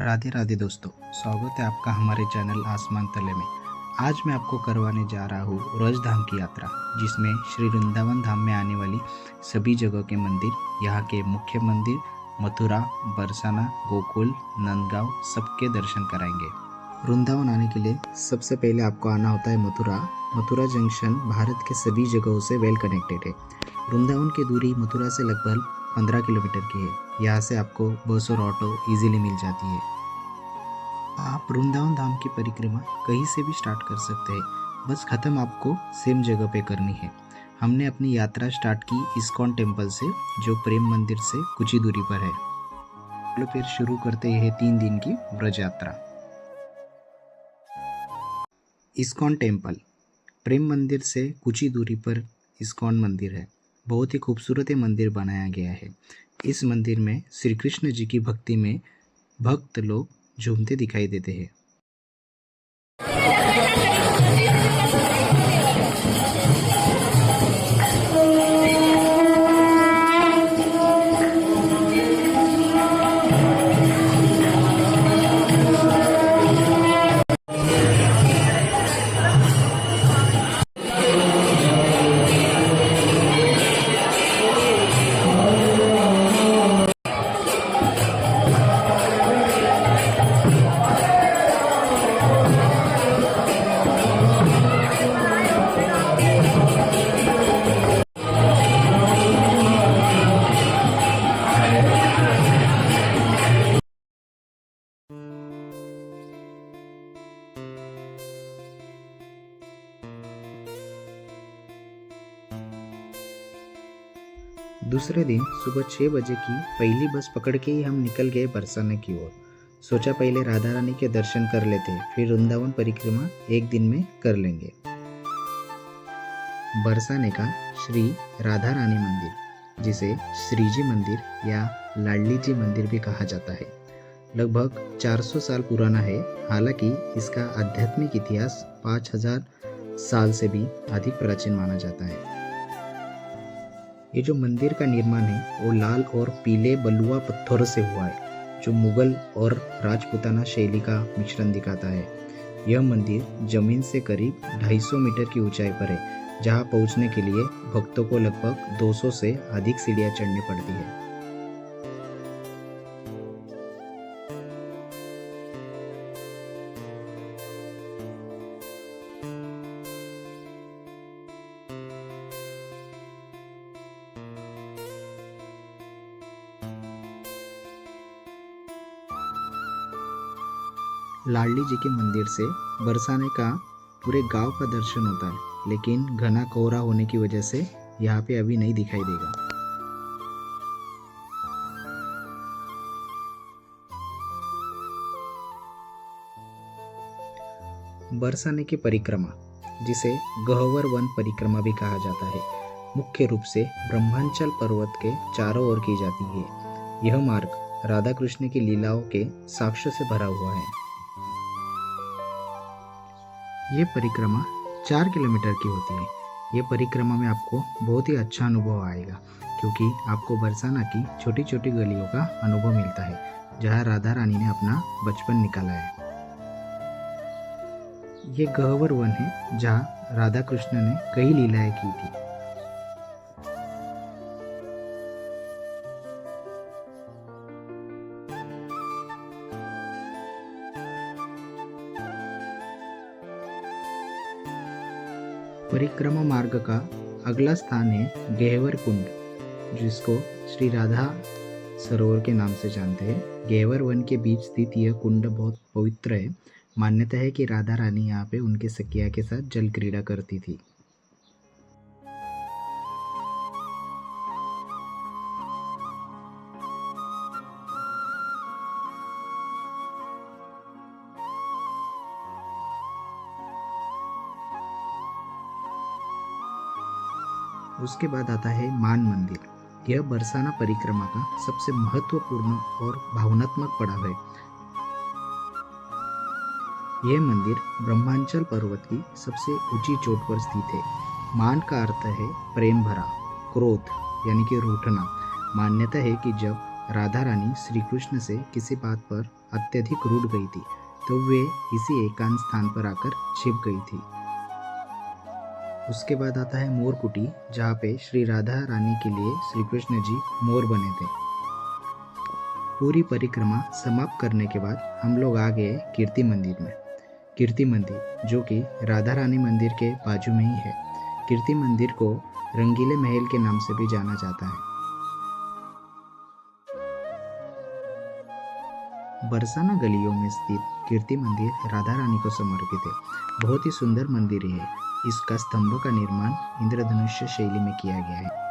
राधे राधे दोस्तों, स्वागत है आपका हमारे चैनल आसमान तले में। आज मैं आपको करवाने जा रहा हूँ व्रज धाम की यात्रा, जिसमें श्री वृंदावन धाम में आने वाली सभी जगह के मंदिर, यहाँ के मुख्य मंदिर मथुरा, बरसाना, गोकुल, नंदगांव सबके दर्शन कराएंगे। वृंदावन आने के लिए सबसे पहले आपको आना होता है मथुरा। मथुरा जंक्शन भारत के सभी जगहों से वेल कनेक्टेड है। वृंदावन की दूरी मथुरा से लगभग 15 किलोमीटर की है। यहाँ से आपको बस और ऑटो इजीली मिल जाती है। आप वृंदावन धाम की परिक्रमा कहीं से भी स्टार्ट कर सकते हैं, बस ख़त्म आपको सेम जगह पे करनी है। हमने अपनी यात्रा स्टार्ट की इस्कॉन टेम्पल से, जो प्रेम मंदिर से कुछ ही दूरी पर है। चलो फिर शुरू करते हैं 3 दिन की व्रज यात्रा। इस्कॉन टेम्पल प्रेम मंदिर से कुछ ही दूरी पर इस्कॉन मंदिर है। बहुत ही खूबसूरत मंदिर बनाया गया है। इस मंदिर में श्री कृष्ण जी की भक्ति में भक्त लोग झूमते दिखाई देते हैं। दूसरे दिन सुबह 6 बजे की पहली बस पकड़ के ही हम निकल गए बरसाने की ओर। सोचा पहले राधा रानी के दर्शन कर लेते, फिर वृंदावन परिक्रमा एक दिन में कर लेंगे। बरसाने का श्री राधा रानी मंदिर, जिसे श्रीजी मंदिर या लाडली जी मंदिर भी कहा जाता है, लगभग 400 साल पुराना है। हालांकि इसका आध्यात्मिक इतिहास 5000 साल से भी अधिक प्राचीन माना जाता है। ये जो मंदिर का निर्माण है वो लाल और पीले बलुआ पत्थरों से हुआ है, जो मुगल और राजपूताना शैली का मिश्रण दिखाता है। यह मंदिर जमीन से करीब 250 मीटर की ऊंचाई पर है, जहां पहुंचने के लिए भक्तों को लगभग 200 से अधिक सीढ़ियां चढ़नी पड़ती है। लाडली जी के मंदिर से बरसाने का पूरे गांव का दर्शन होता है, लेकिन घना कोहरा होने की वजह से यहाँ पे अभी नहीं दिखाई देगा। बरसाने की परिक्रमा, जिसे गहवर वन परिक्रमा भी कहा जाता है, मुख्य रूप से ब्रह्मांचल पर्वत के चारों ओर की जाती है। यह मार्ग राधा कृष्ण की लीलाओं के साक्ष्य से भरा हुआ है। ये परिक्रमा 4 किलोमीटर की होती है। ये परिक्रमा में आपको बहुत ही अच्छा अनुभव आएगा, क्योंकि आपको बरसाना की छोटी छोटी गलियों का अनुभव मिलता है, जहाँ राधा रानी ने अपना बचपन निकाला है। ये गहवर वन है, जहाँ राधा कृष्ण ने कई लीलाएं की थी। परिक्रमा मार्ग का अगला स्थान है गहवर कुंड, जिसको श्री राधा सरोवर के नाम से जानते हैं। गहवर वन के बीच स्थित यह कुंड बहुत पवित्र है। मान्यता है कि राधा रानी यहाँ पे उनके सखिया के साथ जल क्रीड़ा करती थी। उसके बाद आता है मान मंदिर। यह बरसाना परिक्रमा का सबसे महत्वपूर्ण और भावनात्मक पड़ाव है। यह मंदिर ब्रह्मांचल पर्वत की सबसे ऊंची चोट पर स्थित है। मान का अर्थ है प्रेम भरा, क्रोध यानी कि रूठना। मान्यता है कि जब राधा रानी श्री कृष्ण से किसी बात पर अत्यधिक रूठ गई थी, तो वे इसी एकांत स्थान पर आकर छिप गई थी। उसके बाद आता है मोर कुटी, जहाँ पे श्री राधा रानी के लिए श्री कृष्ण जी मोर बने थे। पूरी परिक्रमा समाप्त करने के बाद हम लोग आ गए कीर्ति मंदिर में। कीर्ति मंदिर जो कि राधा रानी मंदिर के बाजू में ही है। कीर्ति मंदिर को रंगीले महल के नाम से भी जाना जाता है। बरसाना गलियों में स्थित कीर्ति मंदिर राधा रानी को समर्पित है। बहुत ही सुंदर मंदिर है। इसका स्तंभों का निर्माण इंद्रधनुष्य शैली में किया गया है।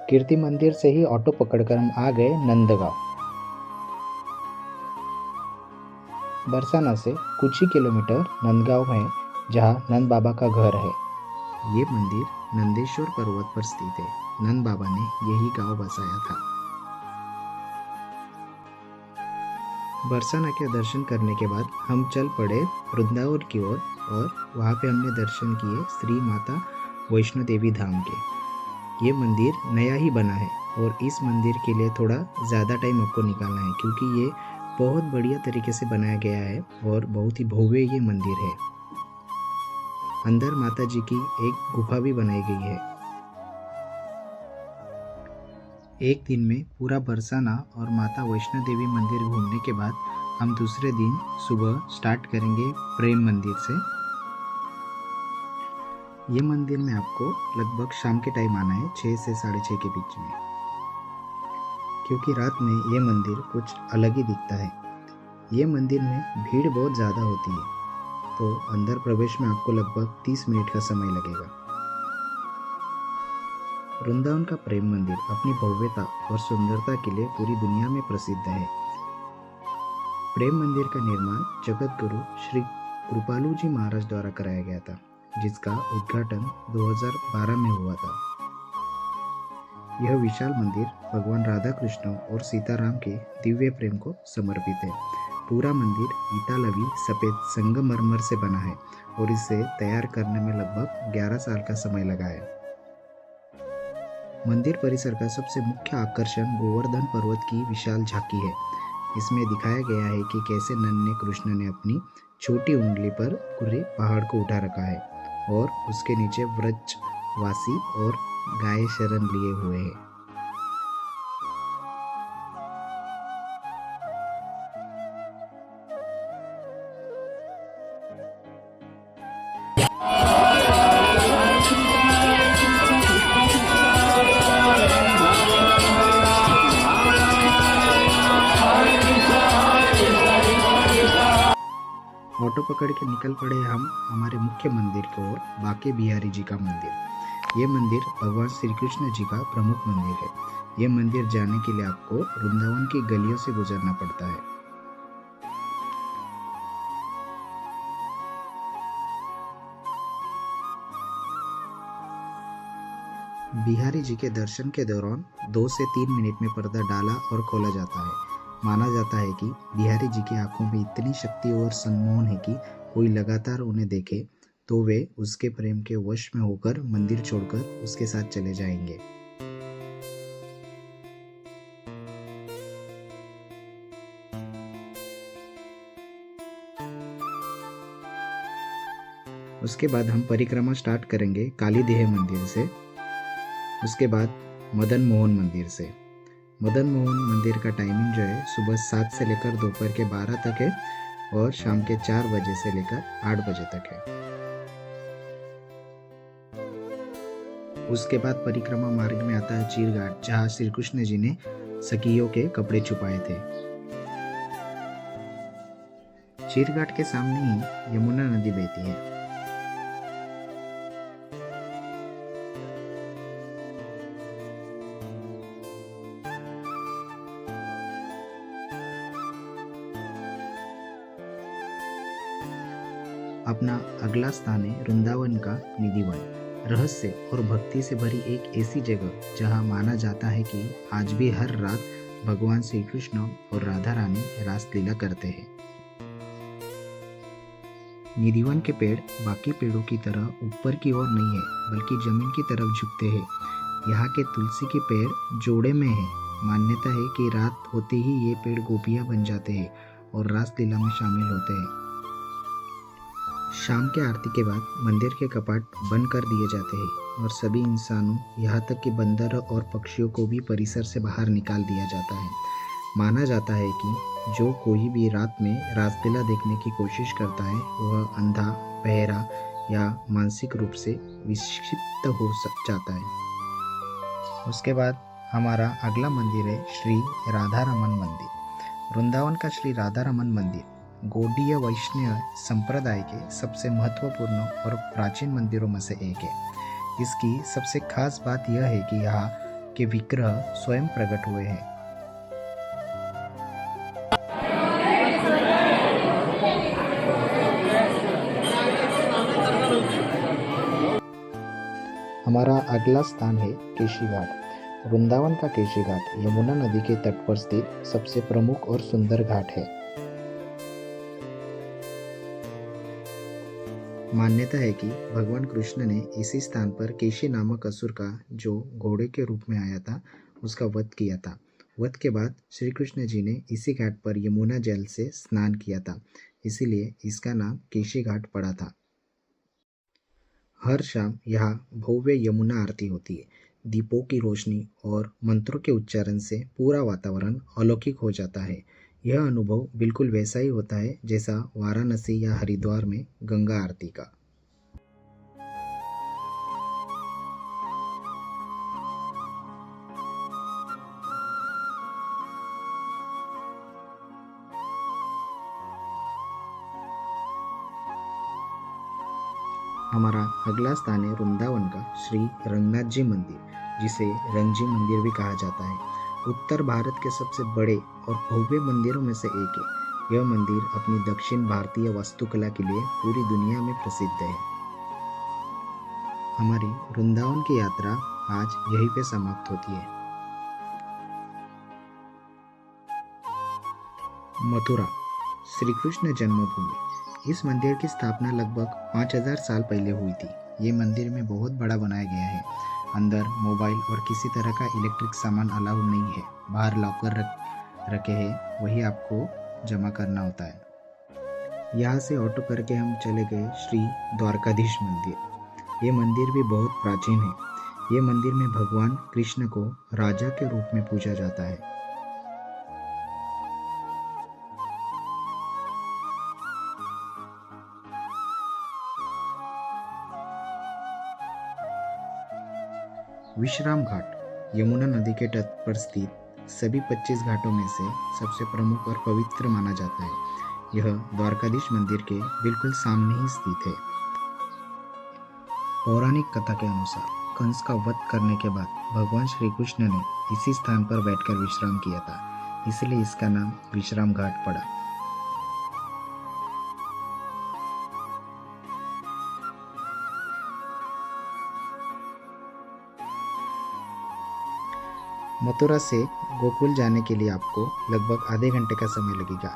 कीर्ति मंदिर से ही ऑटो पकड़कर हम आ गए नंदगांव। बरसाना से कुछ ही किलोमीटर नंदगांव है, जहां नंद बाबा का घर है। ये मंदिर नंदेश्वर पर्वत पर स्थित है। नंद बाबा ने यही गांव बसाया था। बरसाना के दर्शन करने के बाद हम चल पड़े वृंदावन की ओर और वहाँ पे हमने दर्शन किए श्री माता वैष्णो देवी धाम के। ये मंदिर नया ही बना है और इस मंदिर के लिए थोड़ा ज़्यादा टाइम आपको निकालना है, क्योंकि ये बहुत बढ़िया तरीके से बनाया गया है और बहुत ही भव्य ये मंदिर है। अंदर माता जी की एक गुफा भी बनाई गई है। एक दिन में पूरा बरसाना और माता वैष्णो देवी मंदिर घूमने के बाद हम दूसरे दिन सुबह स्टार्ट करेंगे प्रेम मंदिर से। ये मंदिर में आपको लगभग शाम के टाइम आना है, 6 से 6:30 के बीच में, क्योंकि रात में ये मंदिर कुछ अलग ही दिखता है। ये मंदिर में भीड़ बहुत ज़्यादा होती है, तो अंदर प्रवेश में आपको लगभग 30 मिनट का समय लगेगा। वृंदावन का प्रेम मंदिर अपनी भव्यता और सुंदरता के लिए पूरी दुनिया में प्रसिद्ध है। प्रेम मंदिर का निर्माण जगत गुरु श्री कृपालू जी महाराज द्वारा कराया गया था, जिसका उद्घाटन 2012 में हुआ था। यह विशाल मंदिर भगवान राधा कृष्ण और सीताराम के दिव्य प्रेम को समर्पित है। पूरा मंदिर इतालवी सफ़ेद संगमरमर से बना है और इसे तैयार करने में लगभग 11 साल का समय लगा है। मंदिर परिसर का सबसे मुख्य आकर्षण गोवर्धन पर्वत की विशाल झांकी है। इसमें दिखाया गया है कि कैसे नन्हे कृष्ण ने अपनी छोटी उंगली पर पूरे पहाड़ को उठा रखा है और उसके नीचे व्रजवासी और गाय शरण लिए हुए हैं। ऑटो पकड़ के निकल पड़े हम हमारे मुख्य मंदिर की ओर, बांके बिहारी जी का मंदिर। ये मंदिर भगवान श्री कृष्ण जी का प्रमुख मंदिर है। ये मंदिर जाने के लिए आपको वृंदावन की गलियों से गुजरना पड़ता है। बिहारी जी के दर्शन के दौरान 2 से 3 मिनट में पर्दा डाला और खोला जाता है। माना जाता है कि बिहारी जी की आंखों में इतनी शक्ति और सम्मोहन है कि कोई लगातार उन्हें देखे तो वे उसके प्रेम के वश में होकर मंदिर छोड़कर उसके साथ चले जाएंगे। उसके बाद हम परिक्रमा स्टार्ट करेंगे काली देह मंदिर से। उसके बाद मदन मोहन मंदिर से। मदन मोहन मंदिर का टाइमिंग जो है सुबह 7 से लेकर दोपहर के 12 तक है और शाम के 4 बजे से लेकर 8 बजे तक है। उसके बाद परिक्रमा मार्ग में आता है चीरघाट, जहाँ श्री कृष्ण जी ने सखियों के कपड़े छुपाए थे। चीरघाट के सामने ही यमुना नदी बहती है। अपना अगला स्थान है वृंदावन का निधिवन। रहस्य और भक्ति से भरी एक ऐसी जगह जहां माना जाता है कि आज भी हर रात भगवान श्री कृष्ण और राधा रानी रासलीला करते हैं। निधिवन के पेड़ बाकी पेड़ों की तरह ऊपर की ओर नहीं है, बल्कि जमीन की तरफ झुकते हैं। यहाँ के तुलसी के पेड़ जोड़े में है मान्यता है कि रात होते ही ये पेड़ गोपियां बन जाते हैं और रासलीला में शामिल होते हैं। शाम के आरती के बाद मंदिर के कपाट बंद कर दिए जाते हैं और सभी इंसानों यहाँ तक कि बंदर और पक्षियों को भी परिसर से बाहर निकाल दिया जाता है। माना जाता है कि जो कोई भी रात में रासलीला देखने की कोशिश करता है वह अंधा, बहरा या मानसिक रूप से विक्षिप्त हो जाता है। उसके बाद हमारा अगला मंदिर है श्री राधा रमन मंदिर। वृंदावन का श्री राधा रमन मंदिर गौड़ीय वैष्णव संप्रदाय के सबसे महत्वपूर्ण और प्राचीन मंदिरों में से एक है। इसकी सबसे खास बात यह है कि यहाँ के विग्रह स्वयं प्रकट हुए हैं। हमारा अगला स्थान है केशी घाट। वृंदावन का केशी घाट यमुना नदी के तट पर स्थित सबसे प्रमुख और सुंदर घाट है। मान्यता है कि भगवान कृष्ण ने इसी स्थान पर केशी नामक असुर का, जो घोड़े के रूप में आया था, उसका वध किया था। वध के बाद श्री कृष्ण जी ने इसी घाट पर यमुना जल से स्नान किया था, इसीलिए इसका नाम केशी घाट पड़ा था। हर शाम यहाँ भव्य यमुना आरती होती है। दीपों की रोशनी और मंत्रों के उच्चारण से पूरा वातावरण अलौकिक हो जाता है। यह अनुभव बिल्कुल वैसा ही होता है जैसा वाराणसी या हरिद्वार में गंगा आरती का। हमारा अगला स्थान है वृंदावन का श्री रंगनाथ जी मंदिर, जिसे रंगजी मंदिर भी कहा जाता है। उत्तर भारत के सबसे बड़े और भव्य मंदिरों में से एक है। यह मंदिर अपनी दक्षिण भारतीय वास्तुकला के लिए पूरी दुनिया में प्रसिद्ध है। हमारी वृंदावन की यात्रा आज यहीं पे समाप्त होती है। मथुरा, श्री कृष्ण जन्मभूमि। इस मंदिर की स्थापना लगभग 5000 साल पहले हुई थी। ये मंदिर में बहुत बड़ा बनाया गया है। अंदर मोबाइल और किसी तरह का इलेक्ट्रिक सामान अलाउड नहीं है। बाहर लॉकर रखे हैं, वही आपको जमा करना होता है। यहाँ से ऑटो करके हम चले गए श्री द्वारकाधीश मंदिर। ये मंदिर भी बहुत प्राचीन है। ये मंदिर में भगवान कृष्ण को राजा के रूप में पूजा जाता है। विश्राम घाट यमुना नदी के तट पर स्थित सभी 25 घाटों में से सबसे प्रमुख और पवित्र माना जाता है। यह द्वारकाधीश मंदिर के बिल्कुल सामने ही स्थित है। पौराणिक कथा के अनुसार कंस का वध करने के बाद भगवान श्री कृष्ण ने इसी स्थान पर बैठकर विश्राम किया था, इसलिए इसका नाम विश्राम घाट पड़ा। मथुरा से गोकुल जाने के लिए आपको लगभग आधे घंटे का समय लगेगा।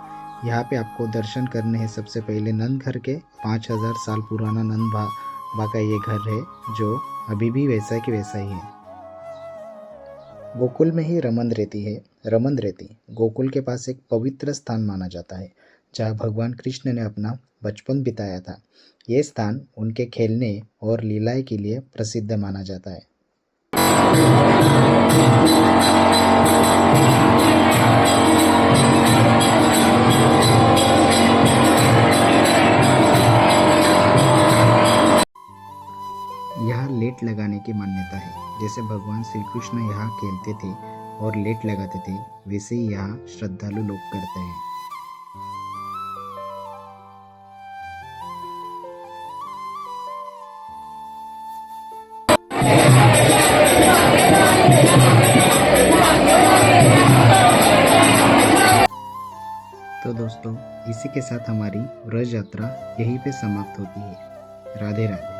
यहाँ पे आपको दर्शन करने हैं सबसे पहले नंद घर के। 5000 साल पुराना नंद बाबा का ये घर है, जो अभी भी वैसा कि वैसा ही है। गोकुल में ही रमन रहती है। रमन रहती गोकुल के पास एक पवित्र स्थान माना जाता है, जहाँ भगवान कृष्ण ने अपना बचपन बिताया था। ये स्थान उनके खेलने और लीलाएं के लिए प्रसिद्ध माना जाता है। यहाँ लेट लगाने की मान्यता है। जैसे भगवान श्री कृष्ण यहाँ खेलते थे और लेट लगाते थे, वैसे ही यहाँ श्रद्धालु लोग करते हैं। तो दोस्तों, इसी के साथ हमारी व्रज यात्रा यहीं पे समाप्त होती है। राधे राधे।